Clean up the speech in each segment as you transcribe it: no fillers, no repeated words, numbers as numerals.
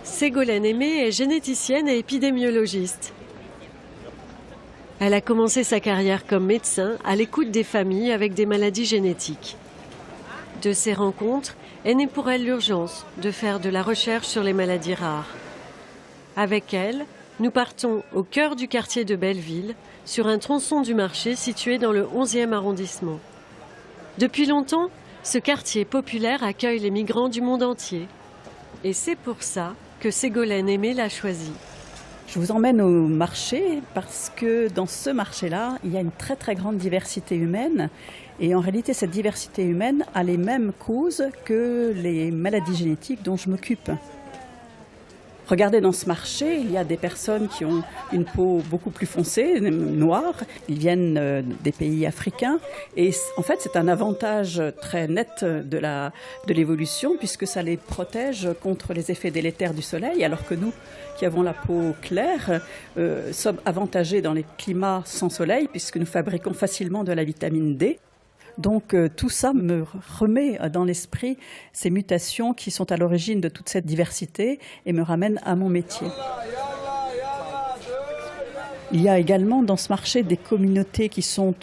Ségolène Aimé est généticienne et épidémiologiste. Elle a commencé sa carrière comme médecin à l'écoute des familles avec des maladies génétiques. De ces rencontres est née pour elle l'urgence de faire de la recherche sur les maladies rares. Avec elle, nous partons au cœur du quartier de Belleville, sur un tronçon du marché situé dans le 11e arrondissement. Depuis longtemps, ce quartier populaire accueille les migrants du monde entier. Et c'est pour ça que Ségolène Aimé l'a choisi. Je vous emmène au marché parce que dans ce marché-là, il y a une très très grande diversité humaine. Et en réalité, cette diversité humaine a les mêmes causes que les maladies génétiques dont je m'occupe. Regardez, dans ce marché, il y a des personnes qui ont une peau beaucoup plus foncée, noire. Ils viennent des pays africains. Et en fait, c'est un avantage très net de l'évolution puisque ça les protège contre les effets délétères du soleil, alors que nous, qui avons la peau claire, sommes avantagés dans les climats sans soleil puisque nous fabriquons facilement de la vitamine D. Donc tout ça me remet dans l'esprit ces mutations qui sont à l'origine de toute cette diversité et me ramène à mon métier. Il y a également dans ce marché des communautés qui sont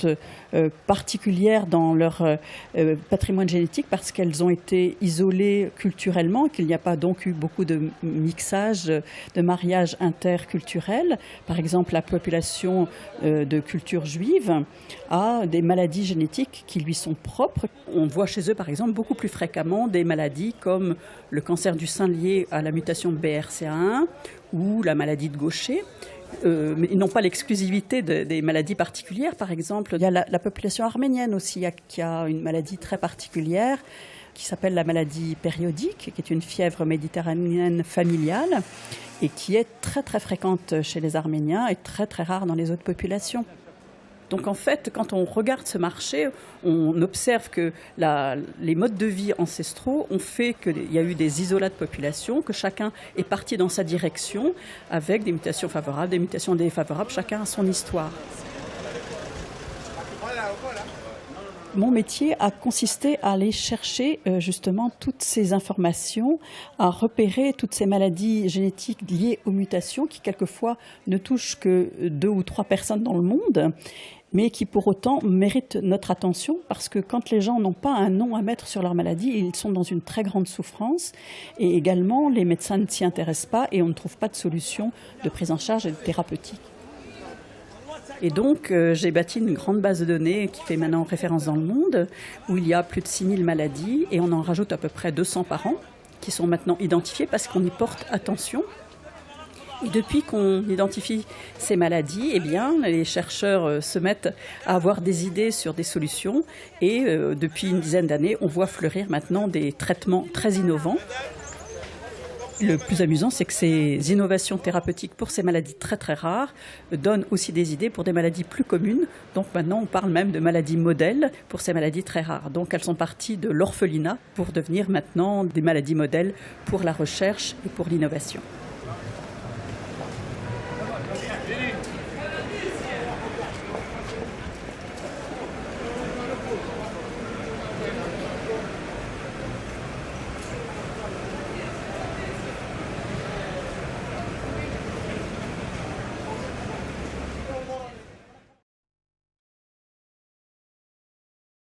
particulières dans leur patrimoine génétique parce qu'elles ont été isolées culturellement, qu'il n'y a pas donc eu beaucoup de mixage, de mariage interculturel. Par exemple, la population de culture juive a des maladies génétiques qui lui sont propres. On voit chez eux, par exemple, beaucoup plus fréquemment des maladies comme le cancer du sein lié à la mutation de BRCA1 ou la maladie de Gaucher. Mais ils n'ont pas l'exclusivité des maladies particulières, par exemple. Il y a la population arménienne aussi qui a une maladie très particulière qui s'appelle la maladie périodique, qui est une fièvre méditerranéenne familiale et qui est très très fréquente chez les Arméniens et très très rare dans les autres populations. Donc en fait, quand on regarde ce marché, on observe que les modes de vie ancestraux ont fait qu'il y a eu des isolats de population, que chacun est parti dans sa direction avec des mutations favorables, des mutations défavorables, chacun a son histoire. Mon métier a consisté à aller chercher justement toutes ces informations, à repérer toutes ces maladies génétiques liées aux mutations qui quelquefois ne touchent que 2 ou 3 personnes dans le monde, mais qui pour autant méritent notre attention parce que quand les gens n'ont pas un nom à mettre sur leur maladie, ils sont dans une très grande souffrance et également les médecins ne s'y intéressent pas et on ne trouve pas de solution de prise en charge et de thérapeutique. Et donc, j'ai bâti une grande base de données qui fait maintenant référence dans le monde, où il y a plus de 6000 maladies, et on en rajoute à peu près 200 par an, qui sont maintenant identifiées parce qu'on y porte attention. Et depuis qu'on identifie ces maladies, eh bien, les chercheurs se mettent à avoir des idées sur des solutions, et depuis une dizaine d'années, on voit fleurir maintenant des traitements très innovants. Le plus amusant, c'est que ces innovations thérapeutiques pour ces maladies très très rares donnent aussi des idées pour des maladies plus communes. Donc maintenant, on parle même de maladies modèles pour ces maladies très rares. Donc elles sont parties de l'orphelinat pour devenir maintenant des maladies modèles pour la recherche et pour l'innovation.